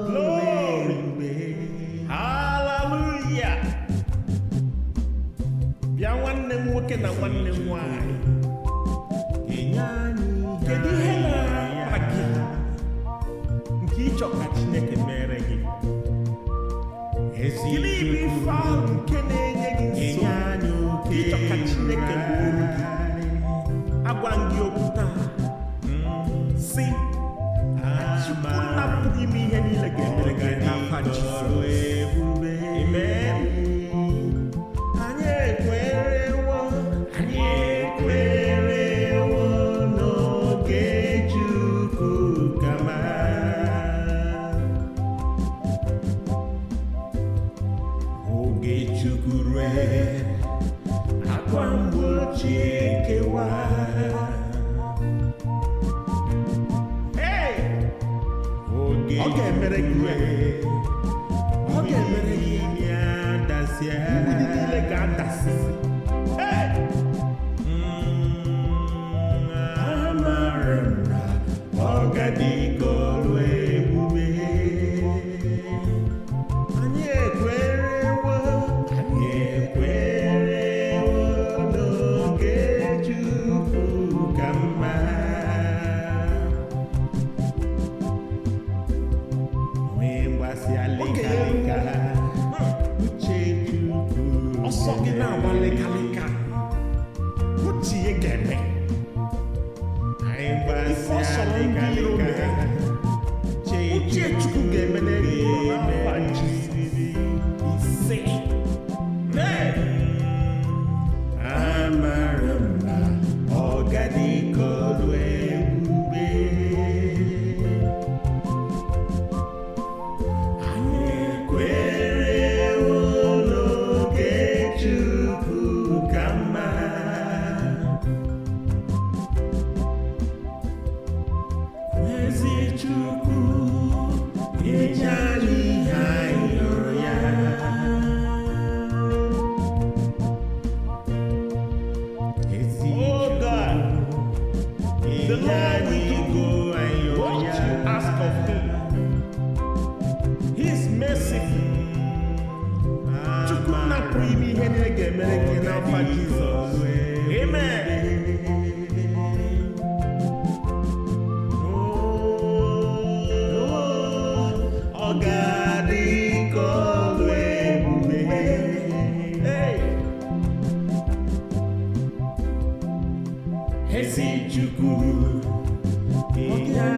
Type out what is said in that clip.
Glory. Hallelujah. Bịa nwanne m nwoke na nwanne m nwanyị. Kedu ihe na-akpa gị nke ịchọ ka Chineke mere gị? Gịnị bụ ife ahụ nke na-enye gị nsogbu ịchọ ka Chineke gwuo gị? Agwa gị okwu taa si Chukwu na-apụghị ime ihe niile ga-emere gị n'afa Jizọs. Amen. Anyị ekwerewo n'oge Chukwu kama. Oge Chukwu rue, akwa mgbochi ekewa. Ọ ga-emere gị ọ ga-emere gị mgbidi niile ga-adasị. Amara m na ọ ga-adị ka ọrụ ebube. Anyị ekwerewo n'oge Chukwu ka mma. Ọsọ gị na-agba lekaleka otu ihe ga-eme. Ife ọsọrọ ndị iro mere uche Chukwu ga-eme n'ebe